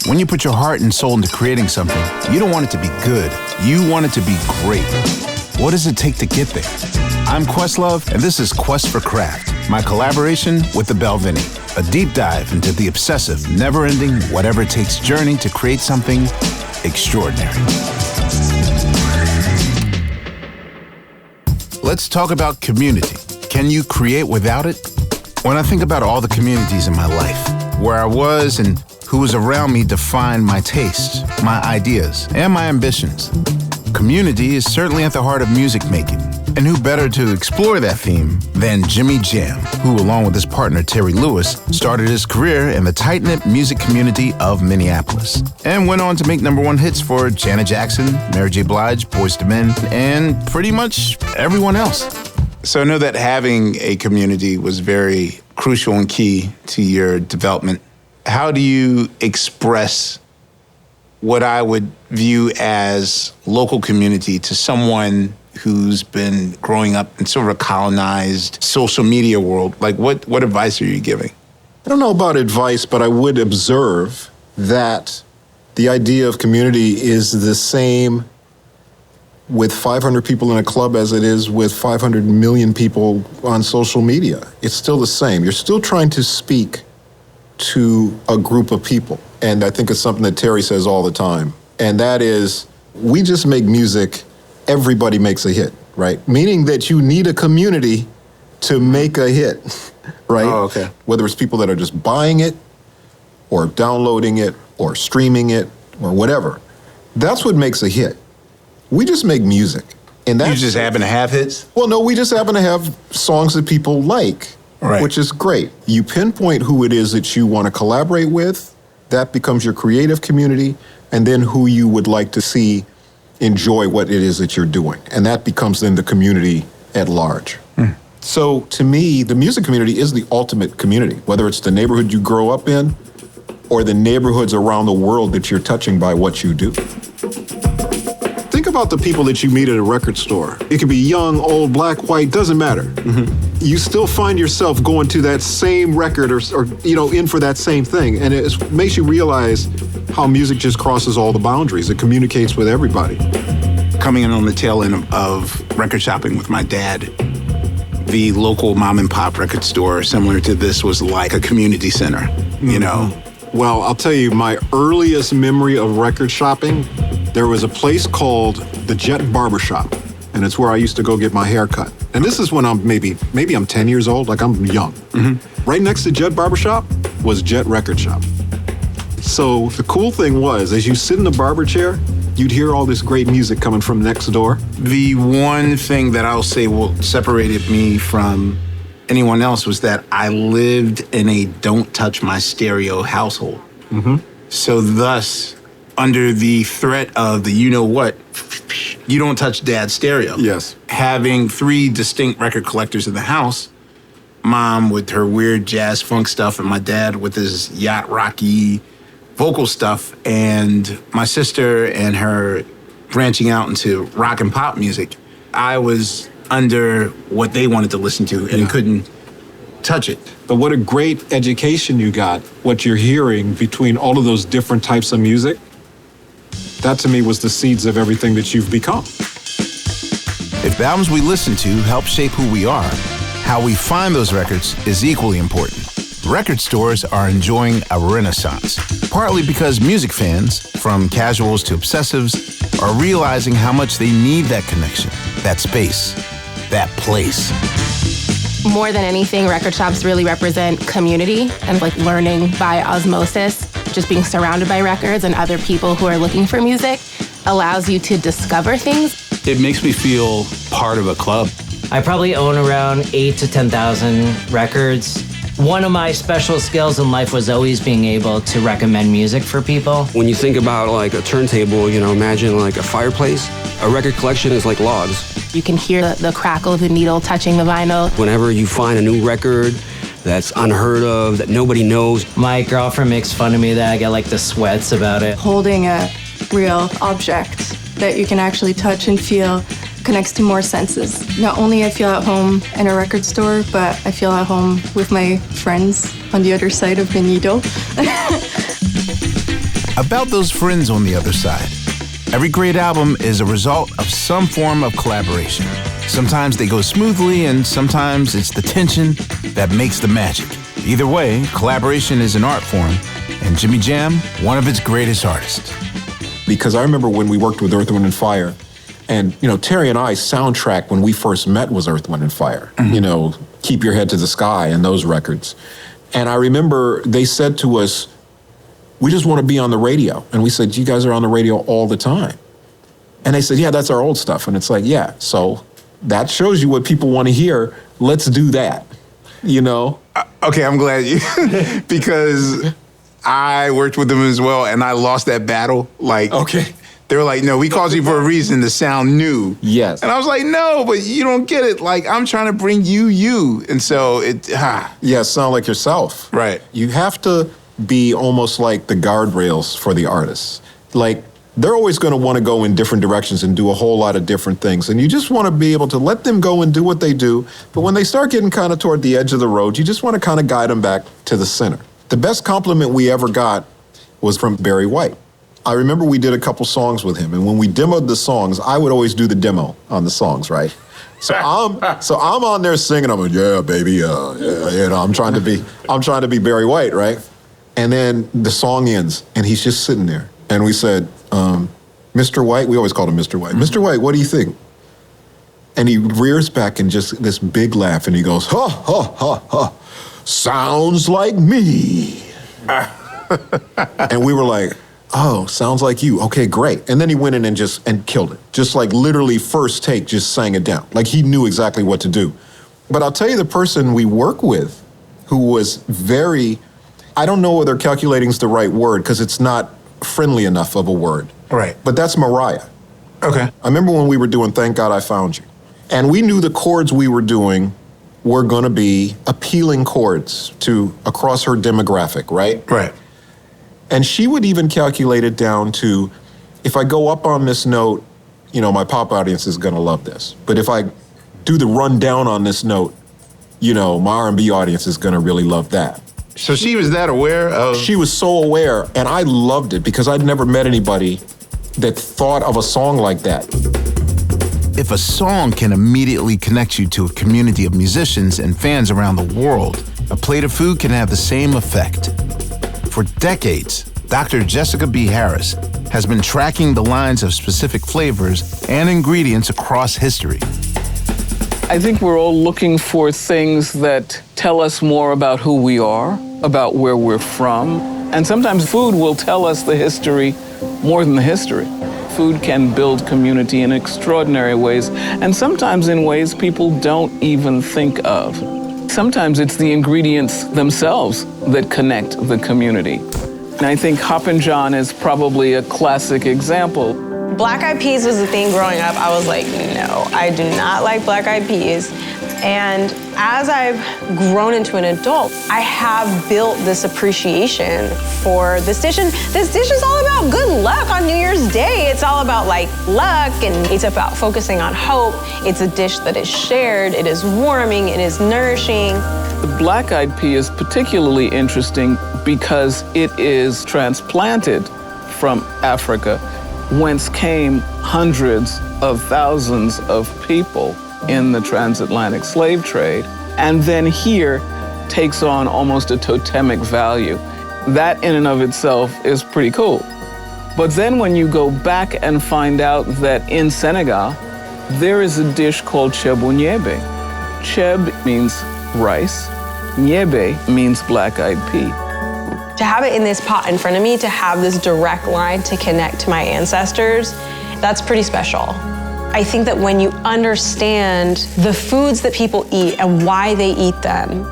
When you put your heart and soul into creating something, you don't want it to be good. You want it to be great. What does it take to get there? I'm Questlove, and this is Quest for Craft, my collaboration with the Belvini, a deep dive into the obsessive, never-ending, whatever-it-takes journey to create something extraordinary. Let's talk about community. Can you create without it? When I think about all the communities in my life, where I was and who was around me defined my tastes, my ideas, and my ambitions. Community is certainly at the heart of music making. And who better to explore that theme than Jimmy Jam, who, along with his partner Terry Lewis, started his career in the tight-knit music community of Minneapolis, and went on to make #1 hits for Janet Jackson, Mary J. Blige, Boyz II Men, and pretty much everyone else. So I know that having a community was very crucial and key to your development. How do you express what I would view as local community to someone who's been growing up in sort of a colonized social media world? Like, what advice are you giving? I don't know about advice, but I would observe that the idea of community is the same with 500 people in a club as it is with 500 million people on social media. It's still the same. You're still trying to speak to a group of people. And I think it's something that Terry says all the time. And that is, we just make music, everybody makes a hit, right? Meaning that you need a community to make a hit, right? Oh, okay. Whether it's people that are just buying it or downloading it or streaming it or whatever. That's what makes a hit. We just make music. And that's, you just happen to have hits? Well, no, we just happen to have songs that people like. Right. Which is great. You pinpoint who it is that you want to collaborate with, that becomes your creative community, and then who you would like to see enjoy what it is that you're doing. And that becomes then the community at large. So to me, the music community is the ultimate community, whether it's the neighborhood you grow up in or the neighborhoods around the world that you're touching by what you do. Think about the people that you meet at a record store. It could be young, old, black, white, doesn't matter. You still find yourself going to that same record or in for that same thing. And it makes you realize how music just crosses all the boundaries. It communicates with everybody. Coming in on the tail end of record shopping with my dad, the local mom and pop record store, similar to this, was like a community center, you know? Well, I'll tell you, my earliest memory of record shopping, there was a place called the Jet Barbershop, and it's where I used to go get my hair cut. And this is when I'm maybe I'm 10 years old, like I'm young. Right next to Jet Barbershop was Jet Record Shop. So the cool thing was, as you sit in the barber chair, you'd hear all this great music coming from next door. The one thing that I'll say separated me from anyone else was that I lived in a don't touch my stereo household. So thus, under the threat of the you-know-what, you don't touch dad's stereo. Yes. Having 3 distinct record collectors in the house, mom with her weird jazz funk stuff and my dad with his yacht rocky vocal stuff, and my sister and her branching out into rock and pop music, I was under what they wanted to listen to and couldn't touch it. But what a great education you got, what you're hearing between all of those different types of music. That to me was the seeds of everything that you've become. If the albums we listen to help shape who we are, how we find those records is equally important. Record stores are enjoying a renaissance, partly because music fans, from casuals to obsessives, are realizing how much they need that connection, that space, that place. More than anything, record shops really represent community and like learning by osmosis. Just being surrounded by records and other people who are looking for music allows you to discover things. It makes me feel part of a club. I probably own around 8,000 to 10,000 records. One of my special skills in life was always being able to recommend music for people. When you think about like a turntable, imagine like a fireplace. A record collection is like logs. You can hear the crackle of the needle touching the vinyl. Whenever you find a new record that's unheard of, that nobody knows. My girlfriend makes fun of me that I get like the sweats about it. Holding a real object that you can actually touch and feel connects to more senses. Not only I feel at home in a record store, but I feel at home with my friends on the other side of the needle. about those friends on the other side. Every great album is a result of some form of collaboration. Sometimes they go smoothly, and sometimes it's the tension that makes the magic. Either way, collaboration is an art form, and Jimmy Jam, one of its greatest artists. Because I remember when we worked with Earth, Wind & Fire, and, Terry and I soundtrack when we first met was Earth, Wind & Fire. Mm-hmm. Keep Your Head to the Sky and those records. And I remember they said to us, we just want to be on the radio. And we said, you guys are on the radio all the time. And they said, yeah, that's our old stuff. And it's like, yeah, so that shows you what people want to hear. Let's do that, Okay, I'm glad you, because I worked with them as well, and I lost that battle. Okay. They were like, no, we called you for a reason to sound new. Yes. And I was like, no, but you don't get it. I'm trying to bring you. And so Yeah, sound like yourself. Right. You have to be almost like the guardrails for the artists. They're always going to want to go in different directions and do a whole lot of different things. And you just want to be able to let them go and do what they do. But when they start getting kind of toward the edge of the road, you just want to kind of guide them back to the center. The best compliment we ever got was from Barry White. I remember we did a couple songs with him, and when we demoed the songs, I would always do the demo on the songs, right? So I'm on there singing. I'm like, yeah, baby, I'm trying to be Barry White, right? And then the song ends, and he's just sitting there, and we said, Mr. White, we always called him Mr. White. Mr. White, what do you think? And he rears back in just this big laugh, and he goes, ha, ha, ha, ha, sounds like me. And we were like, oh, sounds like you. Okay, great. And then he went in and killed it. Just literally first take, just sang it down. He knew exactly what to do. But I'll tell you the person we work with who was very, I don't know whether calculating is the right word because it's not friendly enough of a word. Right. But that's Mariah. Okay. I remember when we were doing Thank God I Found You. And we knew the chords we were doing were going to be appealing chords to across her demographic, right? Right. And she would even calculate it down to, if I go up on this note, my pop audience is going to love this. But if I do the run down on this note, my R&B audience is going to really love that. So she was that aware of... She was so aware, and I loved it because I'd never met anybody that thought of a song like that. If a song can immediately connect you to a community of musicians and fans around the world, a plate of food can have the same effect. For decades, Dr. Jessica B. Harris has been tracking the lines of specific flavors and ingredients across history. I think we're all looking for things that tell us more about who we are, about where we're from. And sometimes food will tell us the history more than the history. Food can build community in extraordinary ways, and sometimes in ways people don't even think of. Sometimes it's the ingredients themselves that connect the community. And I think Hoppin' John is probably a classic example. Black eyed peas was the thing growing up. I was like, no, I do not like black eyed peas. And as I've grown into an adult, I have built this appreciation for this dish. And this dish is all about good luck on New Year's Day. It's all about luck, and it's about focusing on hope. It's a dish that is shared, it is warming, it is nourishing. The black eyed pea is particularly interesting because it is transplanted from Africa, whence came hundreds of thousands of people in the transatlantic slave trade, and then here takes on almost a totemic value. That in and of itself is pretty cool. But then when you go back and find out that in Senegal, there is a dish called chebounyebe. Cheb means rice, nyebe means black-eyed pea. To have it in this pot in front of me, to have this direct line to connect to my ancestors, that's pretty special. I think that when you understand the foods that people eat and why they eat them,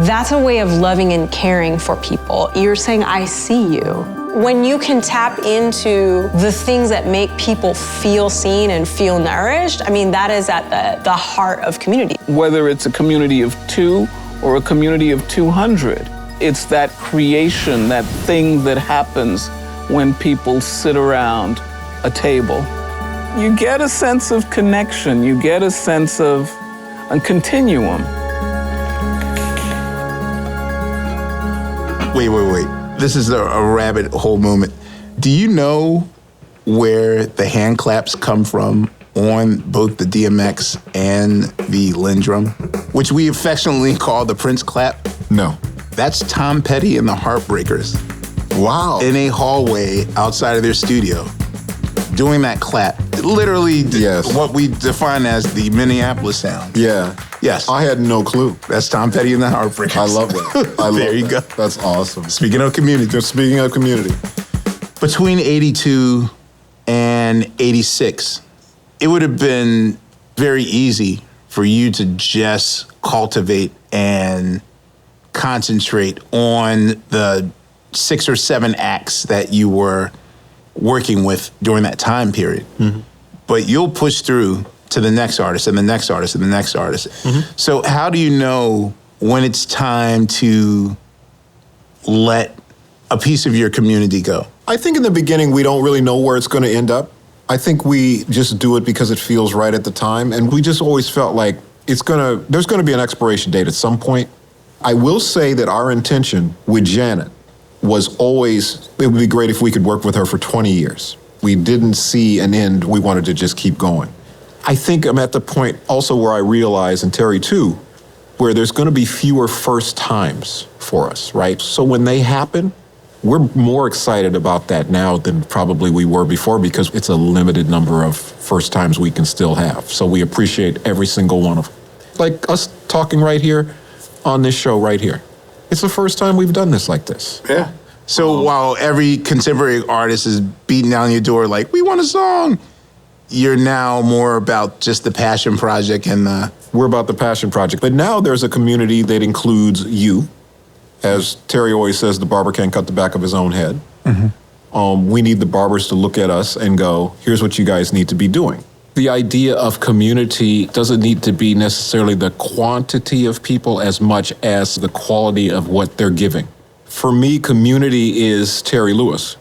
that's a way of loving and caring for people. You're saying, I see you. When you can tap into the things that make people feel seen and feel nourished, that is at the heart of community. Whether it's a community of 2 or a community of 200, it's that creation, that thing that happens when people sit around a table. You get a sense of connection, you get a sense of a continuum. Wait. This is a rabbit hole moment. Do you know where the hand claps come from on both the DMX and the Lindrum, which we affectionately call the Prince clap? No. That's Tom Petty and the Heartbreakers. Wow. In a hallway outside of their studio, doing that clap. Literally what we define as the Minneapolis sound. Yeah. Yes. I had no clue. That's Tom Petty and the Heartbreakers. I love that. There you go. That's awesome. Speaking of community. Between 82 and 86, it would have been very easy for you to just cultivate and concentrate on the 6 or 7 acts that you were working with during that time period. Mm-hmm. But you'll push through to the next artist and the next artist and the next artist. Mm-hmm. So how do you know when it's time to let a piece of your community go? I think in the beginning, we don't really know where it's going to end up. I think we just do it because it feels right at the time. And we just always felt like there's going to be an expiration date at some point. I will say that our intention with Janet was always, it would be great if we could work with her for 20 years. We didn't see an end. We wanted to just keep going. I think I'm at the point also where I realize, and Terry too, where there's going to be fewer first times for us, right? So when they happen, we're more excited about that now than probably we were before because it's a limited number of first times we can still have. So we appreciate every single one of them. Like us talking right here on this show right here. It's the first time we've done this like this. Yeah. So while every contemporary artist is beating down your door like, we want a song, you're now more about just the passion project and the... We're about the passion project. But now there's a community that includes you. As Terry always says, the barber can't cut the back of his own head. Mm-hmm. We need the barbers to look at us and go, here's what you guys need to be doing. The idea of community doesn't need to be necessarily the quantity of people as much as the quality of what they're giving. For me, community is Terry Lewis.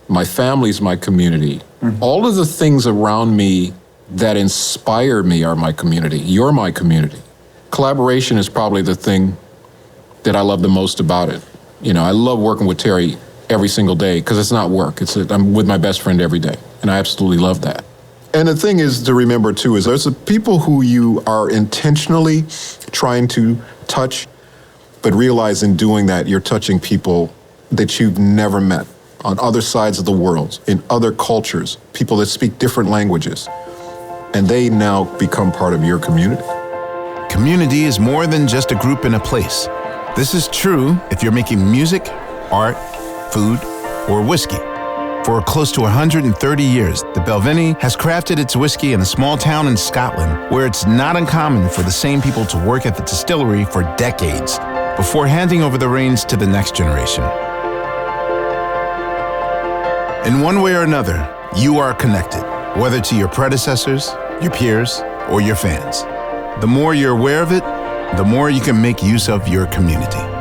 My family's my community. Mm-hmm. All of the things around me that inspire me are my community. You're my community. Collaboration is probably the thing that I love the most about it. You know, I love working with Terry every single day because it's not work. I'm with my best friend every day, and I absolutely love that. And the thing is to remember, too, is there's the people who you are intentionally trying to touch, but realize in doing that, you're touching people that you've never met on other sides of the world, in other cultures, people that speak different languages, and they now become part of your community. Community is more than just a group in a place. This is true if you're making music, art, food, or whiskey. For close to 130 years, the Balvenie has crafted its whiskey in a small town in Scotland where it's not uncommon for the same people to work at the distillery for decades before handing over the reins to the next generation. In one way or another, you are connected, whether to your predecessors, your peers, or your fans. The more you're aware of it, the more you can make use of your community.